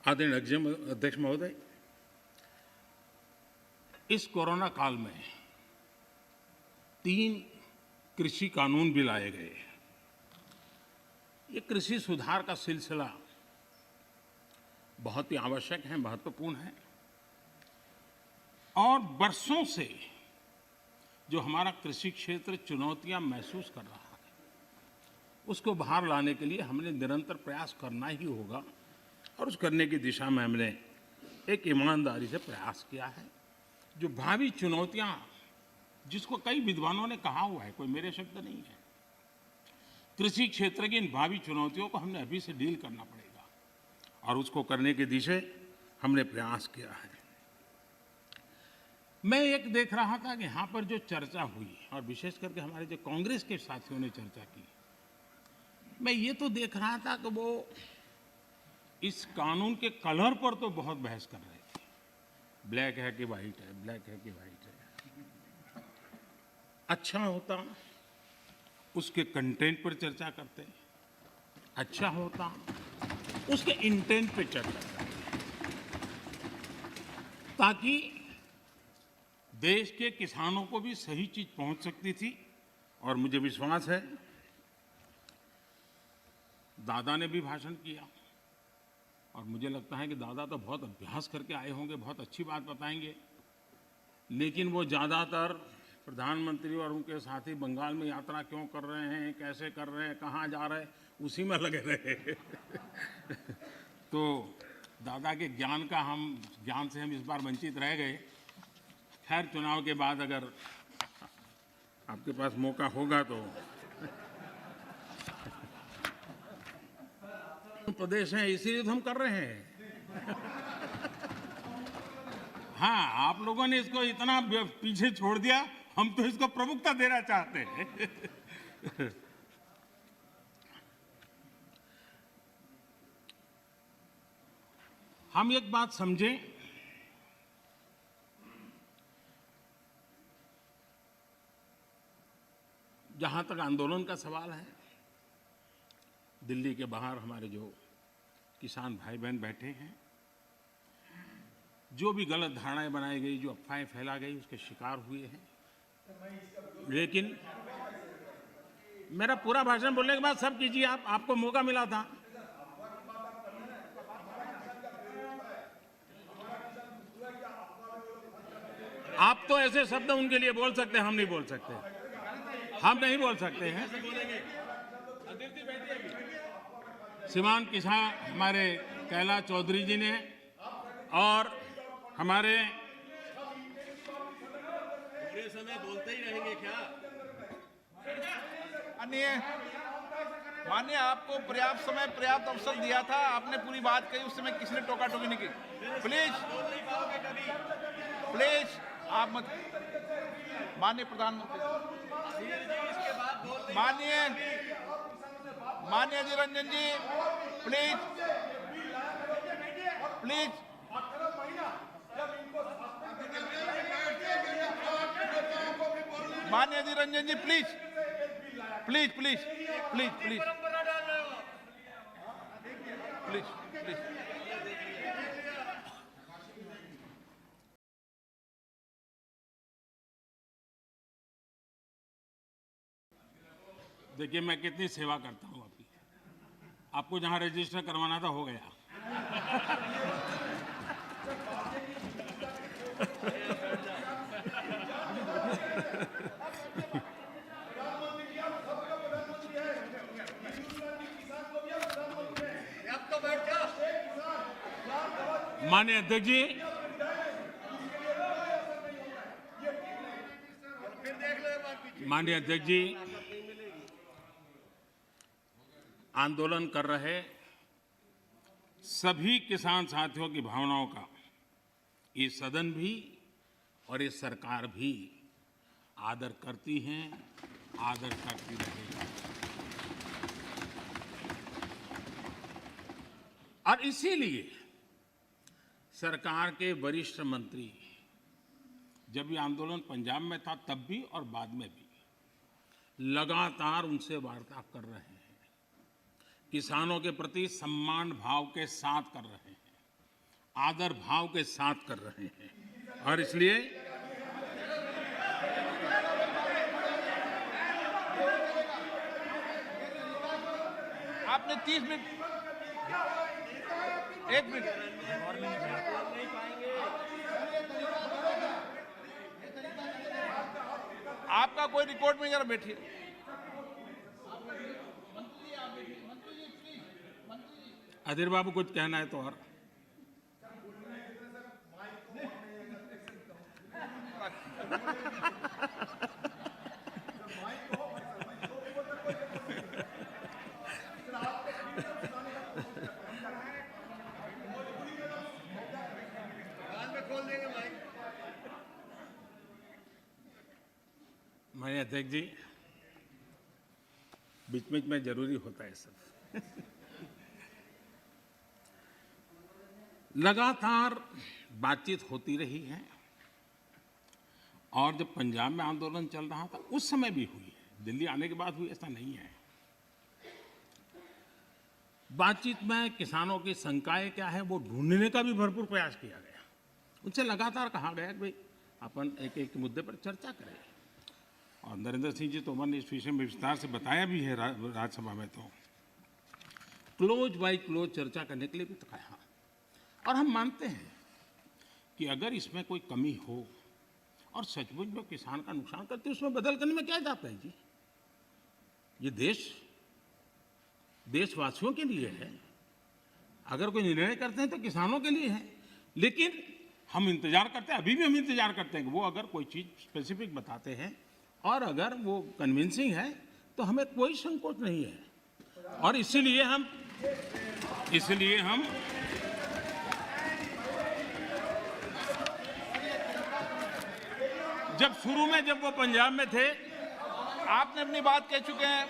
आदरणीय अध्यक्ष महोदय, इस कोरोना काल में 3 कृषि कानून भी लाए गए। ये कृषि सुधार का सिलसिला बहुत ही आवश्यक है, महत्वपूर्ण है और वर्षों से जो हमारा कृषि क्षेत्र चुनौतियां महसूस कर रहा है, उसको बाहर लाने के लिए हमने निरंतर प्रयास करना ही होगा और उस करने की दिशा में हमने एक ईमानदारी से प्रयास किया है। जो भावी चुनौतियां, जिसको कई विद्वानों ने कहा हुआ है, कोई मेरे शब्द नहीं है, कृषि क्षेत्र की इन भावी चुनौतियों को हमने अभी से डील करना पड़ेगा और उसको करने की दिशा हमने प्रयास किया है। मैं एक देख रहा था कि यहाँ पर जो चर्चा हुई और विशेष करके हमारे जो कांग्रेस के साथियों ने चर्चा की, मैं ये तो देख रहा था कि वो इस कानून के कलर पर तो बहुत बहस कर रहे थे। ब्लैक है कि वाइट है, ब्लैक है कि वाइट है। अच्छा होता उसके कंटेंट पर चर्चा करते, अच्छा होता उसके इंटेंट पर चर्चा करते, ताकि देश के किसानों को भी सही चीज पहुंच सकती थी। और मुझे विश्वास है, दादा ने भी भाषण किया और मुझे लगता है कि दादा तो बहुत अभ्यास करके आए होंगे, बहुत अच्छी बात बताएंगे, लेकिन वो ज़्यादातर प्रधानमंत्री और उनके साथी बंगाल में यात्रा क्यों कर रहे हैं, कैसे कर रहे हैं, कहाँ जा रहे हैं, उसी में लगे रहे। तो दादा के ज्ञान से हम इस बार वंचित रह गए। खैर, चुनाव के बाद अगर आपके पास मौका होगा तो प्रदेश है, इसीलिए तो हम कर रहे हैं। हाँ, आप लोगों ने इसको इतना पीछे छोड़ दिया, हम तो इसको प्रमुखता देना चाहते हैं। हम एक बात समझें, जहां तक आंदोलन का सवाल है, दिल्ली के बाहर हमारे जो किसान भाई बहन बैठे हैं, जो भी गलत धारणाएं बनाई गई, जो अफवाहें फैला गई, उसके शिकार हुए हैं। लेकिन मेरा पूरा भाषण बोलने के बाद सब कीजिए, आपको मौका मिला था। आप तो ऐसे शब्द उनके लिए बोल सकते हैं, हम नहीं बोल सकते, हम नहीं बोल सकते हैं। श्रीमान किसान हमारे कैलाश चौधरी जी ने और हमारे पूरे समय बोलते ही रहेंगे क्या? माननीय, आपको पर्याप्त समय, पर्याप्त अवसर दिया था, आपने पूरी बात कही, उस समय किसी ने टोका टोकी नहीं की। प्लीज प्लीज आप मत। माननीय प्रधानमंत्री, माननीय जी रंजन जी, प्लीज प्लीज। माननीय जी Ranjan ji, please please please please please please please. देखिए, मैं कितनी सेवा करता हूं आपकी। आपको जहां रजिस्टर करवाना था, हो गया। माननीय अध्यक्ष जी, माननीय अध्यक्ष जी, आंदोलन कर रहे सभी किसान साथियों की भावनाओं का ये सदन भी और ये सरकार भी आदर करती हैं, आदर करती रहेगी। और इसीलिए सरकार के वरिष्ठ मंत्री, जब ये आंदोलन पंजाब में था तब भी और बाद में भी, लगातार उनसे वार्ता कर रहे हैं, किसानों के प्रति सम्मान भाव के साथ कर रहे हैं। आदर भाव के साथ कर रहे हैं और इसलिए आपने 30 मिनट, एक मिनट, आपका कोई रिकॉर्ड में, जरा बैठिए। अधीर बाबू कुछ कहना है तो और माननीय अध्यक्ष जी, बीच बीच में जरूरी होता है सब। लगातार बातचीत होती रही है और जब पंजाब में आंदोलन चल रहा था उस समय भी हुई है, दिल्ली आने के बाद हुई ऐसा नहीं है। बातचीत में किसानों की शंकाएं क्या है वो ढूंढने का भी भरपूर प्रयास किया गया। उनसे लगातार कहा गया कि भाई अपन एक एक मुद्दे पर चर्चा करें और नरेंद्र सिंह जी तोमर ने इस विषय में विस्तार से बताया भी है राज्यसभा में। तो क्लोज बाय क्लोज चर्चा करने के लिए भी तो कहा और हम मानते हैं कि अगर इसमें कोई कमी हो और सचमुच में किसान का नुकसान करती है उसमें बदल करने में क्या जाता है जी। ये देशवासियों के लिए है, अगर कोई निर्णय करते हैं तो किसानों के लिए है। लेकिन हम इंतजार करते हैं, अभी भी हम इंतजार करते हैं कि वो अगर कोई चीज़ स्पेसिफिक बताते हैं और अगर वो कन्विंसिंग है तो हमें कोई संकोच नहीं है। और इसलिए हम जब शुरू में जब वो पंजाब में थे, आपने अपनी बात कह चुके हैं।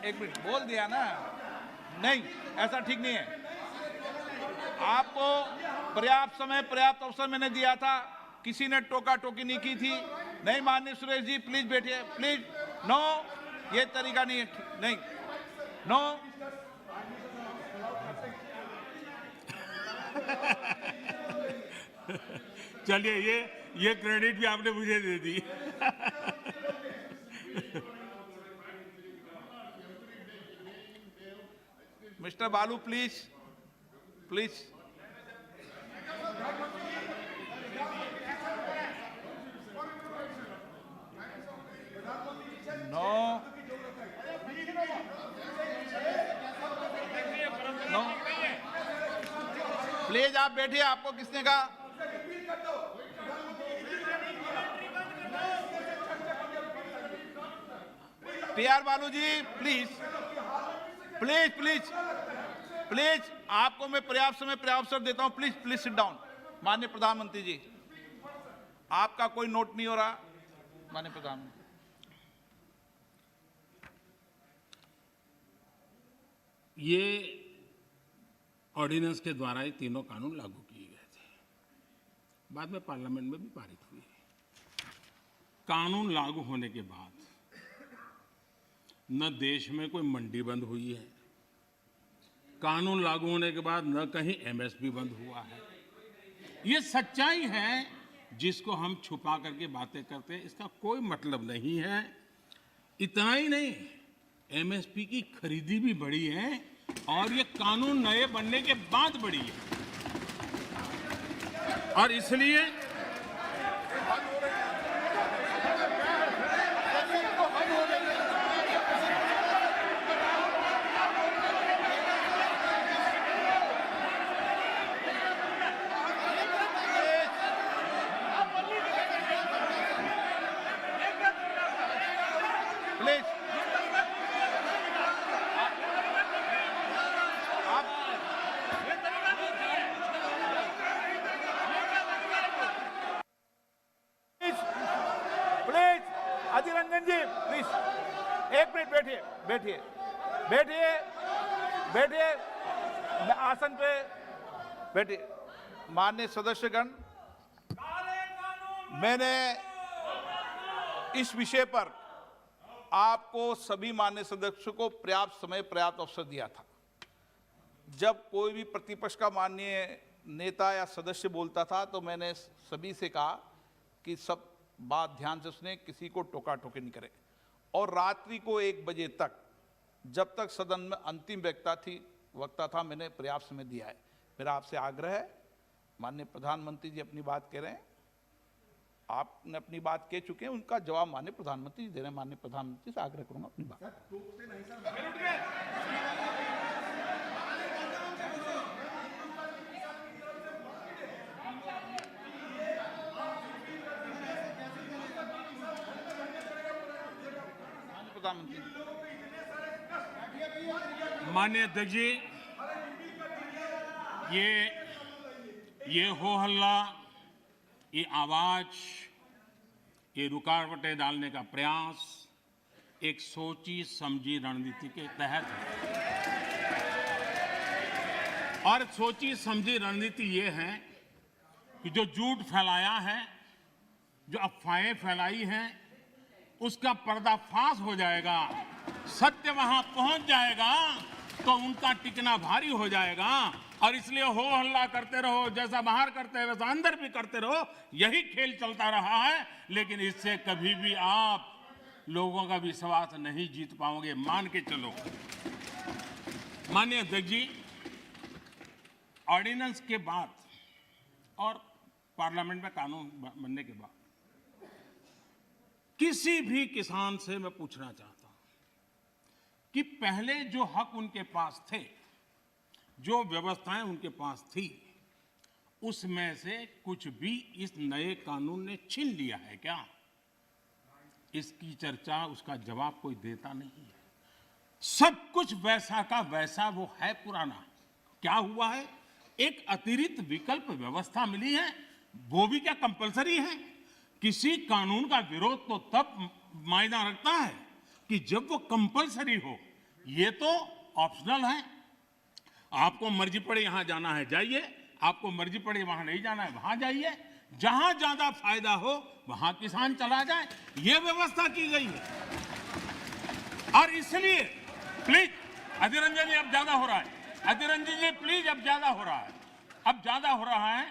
एक मिनट बोल दिया ना, नहीं ऐसा ठीक नहीं है। आपको पर्याप्त समय पर्याप्त अवसर मैंने दिया था, किसी ने टोका टोकी नहीं की थी। नहीं माननीय सुरेश जी प्लीज बैठिए, प्लीज। नो, ये तरीका नहीं है, नहीं, नो। चलिए ये क्रेडिट भी आपने मुझे दे दी। Mister Balu please, please. No, no, please आप बैठिए। आपको किसने कहा? TR Baalu ji please, please, please, please. आपको मैं पर्याप्त समय पर्याप्त अवसर देता हूं। Please, please sit down. माननीय प्रधानमंत्री जी, आपका कोई नोट नहीं हो रहा। माननीय प्रधानमंत्री, ये ऑर्डिनेंस के द्वारा ये तीनों कानून लागू किए गए थे, बाद में पार्लियामेंट में भी पारित हुए। कानून लागू होने के बाद न देश में कोई मंडी बंद हुई है, कानून लागू होने के बाद न कहीं एमएसपी बंद हुआ है। ये सच्चाई है जिसको हम छुपा करके बातें करते हैं, इसका कोई मतलब नहीं है। इतना ही नहीं, एमएसपी की खरीदी भी बढ़ी है और ये कानून नए बनने के बाद बढ़ी है। और इसलिए प्लीज अधीर रंजन जी प्लीज, एक मिनट बैठिए, बैठिए, बैठिए, बैठिए, आसन पे बैठिए। माननीय सदस्यगण, मैंने इस विषय पर आपको सभी मान्य सदस्यों को पर्याप्त समय पर्याप्त अवसर दिया था। जब कोई भी प्रतिपक्ष का माननीय नेता या सदस्य बोलता था तो मैंने सभी से कहा कि सब बात ध्यान से सुने, किसी को टोका टोकी नहीं करे। और रात्रि को 1 बजे तक, जब तक सदन में अंतिम वक्ता था, मैंने पर्याप्त समय दिया है। मेरा आपसे आग्रह है, माननीय प्रधानमंत्री जी अपनी बात कह रहे हैं, आपने अपनी बात कह चुके हैं, उनका जवाब माननीय प्रधानमंत्री जी दे रहे हैं। माननीय प्रधानमंत्री से आग्रह करूंगा अपनी बात। प्रधानमंत्री माननीय अध्यक्ष जी, ये हो हल्ला, ये आवाज, ये रुकावटें डालने का प्रयास एक सोची समझी रणनीति के तहत है। और सोची समझी रणनीति ये है कि जो झूठ फैलाया है, जो अफवाहें फैलाई हैं, उसका पर्दाफाश हो जाएगा, सत्य वहां पहुंच जाएगा तो उनका टिकना भारी हो जाएगा। और इसलिए हो हल्ला करते रहो, जैसा बाहर करते हैं वैसा अंदर भी करते रहो, यही खेल चलता रहा है। लेकिन इससे कभी भी आप लोगों का विश्वास नहीं जीत पाओगे, मान के चलो। माननीय अध्यक्ष जी, ऑर्डिनेंस के बाद और पार्लियामेंट में कानून बनने के बाद किसी भी किसान से मैं पूछना चाहता हूं कि पहले जो हक उनके पास थे, जो व्यवस्थाएं उनके पास थी, उसमें से कुछ भी इस नए कानून ने छीन लिया है क्या? इसकी चर्चा, उसका जवाब कोई देता नहीं है। सब कुछ वैसा का वैसा वो है पुराना। क्या हुआ है? एक अतिरिक्त विकल्प व्यवस्था मिली है, वो भी क्या कंपलसरी है? किसी कानून का विरोध तो तब मायना रखता है कि जब वो कंपलसरी हो। ये तो ऑप्शनल है। आपको मर्जी पड़े यहां जाना है जाइए, आपको मर्जी पड़े वहां नहीं जाना है वहां जाइए, जहां ज्यादा फायदा हो वहां किसान चला जाए, ये व्यवस्था की गई है। और इसलिए प्लीज अधीर रंजन जी, अब ज्यादा हो रहा है। अधीर रंजन जी प्लीज, अब ज्यादा हो रहा है, अब ज्यादा हो रहा है।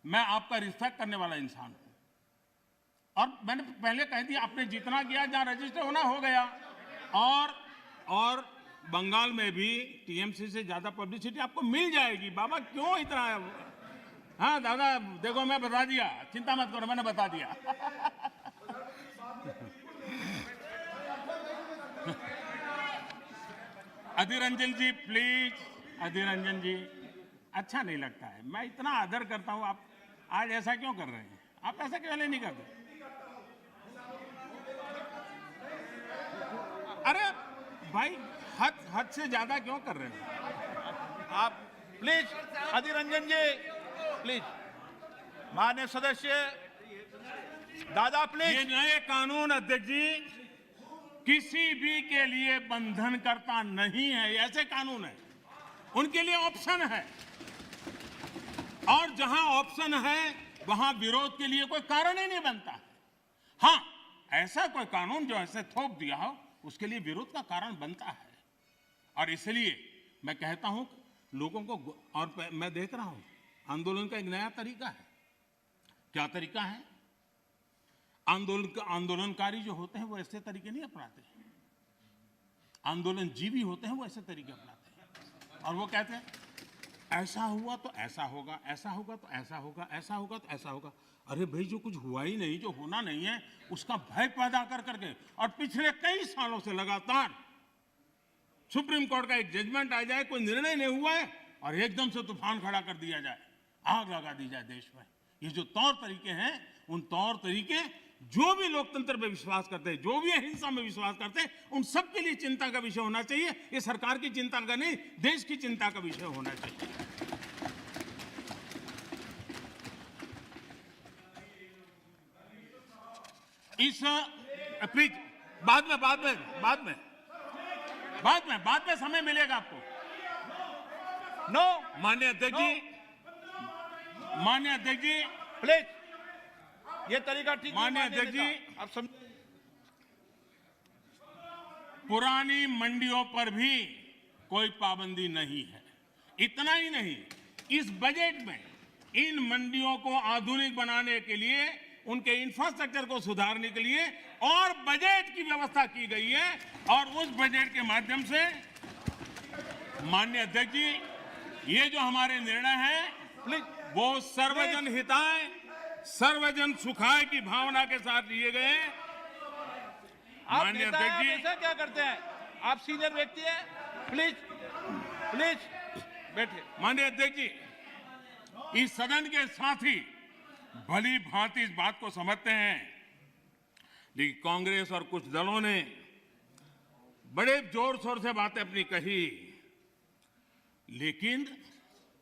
मैं आपका रिस्पेक्ट करने वाला इंसान हूं और मैंने पहले कह दिया, आपने जितना किया, जहां रजिस्टर होना हो गया। और बंगाल में भी टीएमसी से ज्यादा पब्लिसिटी आपको मिल जाएगी। बाबा क्यों इतना? हाँ दादा, देखो मैं बता दिया, चिंता मत करो, मैंने बता दिया। अधीर रंजन जी प्लीज, अधीर रंजन जी, अच्छा नहीं लगता है। मैं इतना आदर करता हूं, आप आज ऐसा क्यों कर रहे हैं? आप ऐसा क्यों नहीं करते? अरे भाई, हद से ज्यादा क्यों कर रहे हैं आप? Please Adhir Ranjan ji, please. माननीय सदस्य दादा प्लीज। ये नए कानून अध्यक्ष जी किसी भी के लिए बंधन करता नहीं है। ऐसे कानून है, उनके लिए ऑप्शन है, और जहां ऑप्शन है वहां विरोध के लिए कोई कारण ही नहीं बनता। हां, ऐसा कोई कानून जो ऐसे थोप दिया हो, उसके लिए विरोध का कारण बनता है। और इसलिए मैं कहता हूं लोगों को, और मैं देख रहा हूं आंदोलन का एक नया तरीका है। क्या तरीका है? आंदोलनकारी जो होते हैं वो ऐसे तरीके नहीं अपनाते। आंदोलनजीवी होते हैं वो ऐसे तरीके अपनाते हैं, और वो कहते हैं ऐसा हुआ तो ऐसा होगा, ऐसा होगा तो ऐसा होगा, ऐसा होगा तो ऐसा होगा। अरे भाई, जो कुछ हुआ ही नहीं, जो होना नहीं है, उसका भय पैदा कर करके, और पिछले कई सालों से लगातार सुप्रीम कोर्ट का एक जजमेंट आ जाए, कोई निर्णय नहीं हुआ है, और एकदम से तूफान खड़ा कर दिया जाए, आग लगा दी जाए देश में। ये जो तौर तरीके हैं, उन तौर तरीके जो भी लोकतंत्र में विश्वास करते हैं, जो भी अहिंसा में विश्वास करते हैं, उन सब के लिए चिंता का विषय होना चाहिए। ये सरकार की चिंता का नहीं, देश की चिंता का विषय होना चाहिए। इस प्लीज बाद में समय मिलेगा आपको। नो माननीय अध्यक्ष जी, माननीय अध्यक्ष जी प्लीज, ये तरीका ठीक नहीं। माननीय अध्यक्ष जी, आप समझ। पुरानी मंडियों पर भी कोई पाबंदी नहीं है। इतना ही नहीं, इस बजट में इन मंडियों को आधुनिक बनाने के लिए, उनके इंफ्रास्ट्रक्चर को सुधारने के लिए और बजट की व्यवस्था की गई है। और उस बजट के माध्यम से माननीय अध्यक्ष जी, ये जो हमारे निर्णय हैं वो सर्वजन हिताय, सर्वजन सुखाय की भावना के साथ लिए गए। आप माननीय नेता हैं, अध्यक्ष आप जी, ऐसा क्या करते हैं? आप सीनियर व्यक्ति हैं, प्लीज प्लीज बैठिए। माननीय अध्यक्ष जी, इस सदन के साथी भली भांति इस बात को समझते हैं, लेकिन कांग्रेस और कुछ दलों ने बड़े जोर शोर से बातें अपनी कही, लेकिन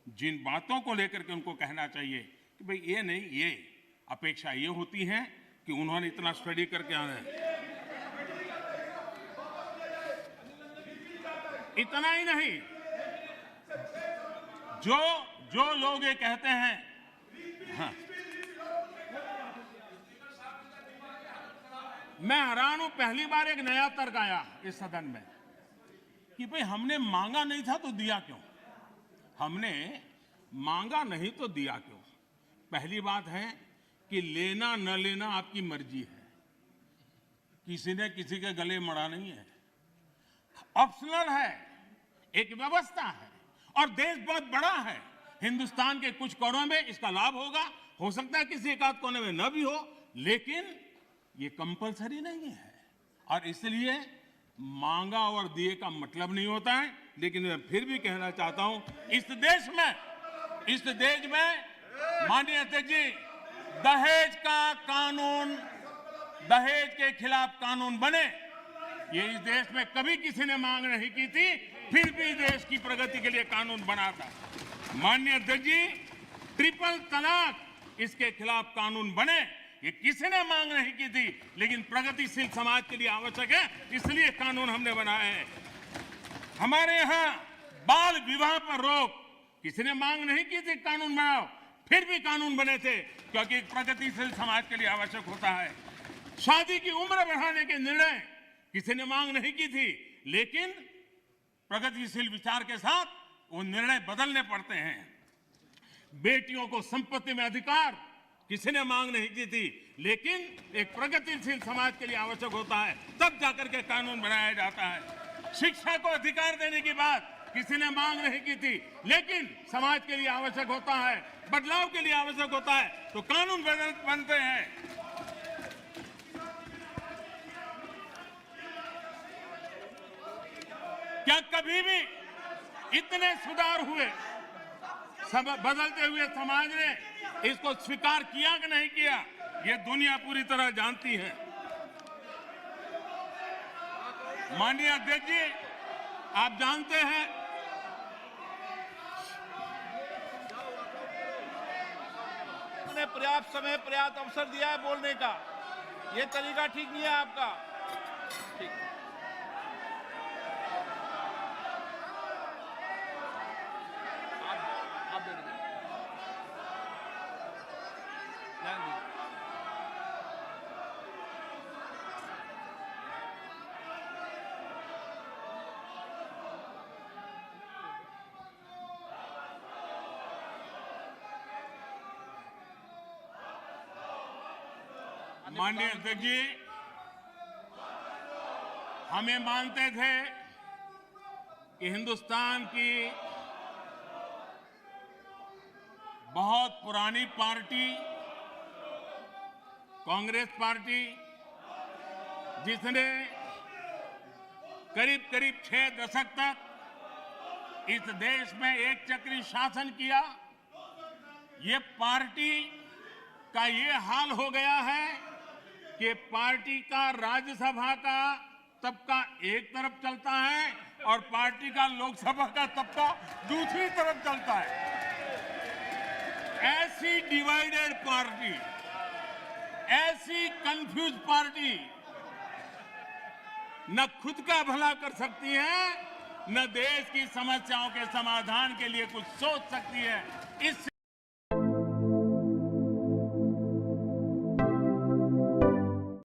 जिन बातों को लेकर के उनको कहना चाहिए कि भाई ये नहीं, ये अपेक्षा ये होती है कि उन्होंने इतना स्टडी करके आना है। इतना ही नहीं, जो लोग ये कहते हैं, हाँ, मैं हैरान हूं, पहली बार एक नया तर्क आया इस सदन में कि भाई हमने मांगा नहीं था तो दिया क्यों? हमने मांगा नहीं तो दिया क्यों? पहली बात है कि लेना न लेना आपकी मर्जी है, किसी ने किसी के गले मड़ा नहीं है, ऑप्शनल है, एक व्यवस्था है और देश बहुत बड़ा है। हिंदुस्तान के कुछ कोनों में इसका लाभ होगा, हो सकता है किसी एक आध कोने में न भी हो, लेकिन ये कंपलसरी नहीं है। और इसलिए मांगा और दिए का मतलब नहीं होता है। लेकिन मैं फिर भी कहना चाहता हूं, इस देश में माननीय अध्यक्ष जी, दहेज का कानून, दहेज के खिलाफ कानून बने, ये इस देश में कभी किसी ने मांग नहीं की थी, फिर भी देश की प्रगति के लिए कानून बना था। माननीय अध्यक्ष जी, ट्रिपल तलाक, इसके खिलाफ कानून बने, ये किसी ने मांग नहीं की थी, लेकिन प्रगतिशील समाज के लिए आवश्यक है, इसलिए कानून हमने बनाए हैं। हमारे यहां बाल विवाह पर रोक, किसी ने मांग नहीं की थी कानून बनाओ, फिर भी कानून बने थे, क्योंकि प्रगतिशील समाज के लिए आवश्यक होता है। शादी की उम्र बढ़ाने के निर्णय किसी ने मांग नहीं की थी, लेकिन प्रगतिशील विचार के साथ वो निर्णय बदलने पड़ते हैं। बेटियों को संपत्ति में अधिकार किसी ने मांग नहीं की थी, लेकिन एक प्रगतिशील समाज के लिए आवश्यक होता है, तब जाकर के कानून बनाया जाता है। शिक्षा को अधिकार देने की बात किसी ने मांग नहीं की थी, लेकिन समाज के लिए आवश्यक होता है, बदलाव के लिए आवश्यक होता है, तो कानून बनते हैं। क्या कभी भी इतने सुधार हुए, बदलते हुए समाज ने इसको स्वीकार किया कि नहीं किया, ये दुनिया पूरी तरह जानती है। माननीय अध्यक्ष जी, आप जानते हैं, उन्होंने पर्याप्त समय, पर्याप्त अवसर दिया है बोलने का, ये तरीका ठीक नहीं है आपका। ठीक, आप बैठ जाइए। ध्यान दीजिए। माननीय अध्यक्ष जी, हमें मानते थे कि हिंदुस्तान की बहुत पुरानी पार्टी कांग्रेस पार्टी, जिसने करीब करीब 6 दशक तक इस देश में एक चक्री शासन किया, ये पार्टी का ये हाल हो गया है कि पार्टी का राज्यसभा का तबका एक तरफ चलता है और पार्टी का लोकसभा का तबका दूसरी तरफ चलता है। ऐसी डिवाइडेड पार्टी, ऐसी कंफ्यूज पार्टी न खुद का भला कर सकती है, न देश की समस्याओं के समाधान के लिए कुछ सोच सकती है। इस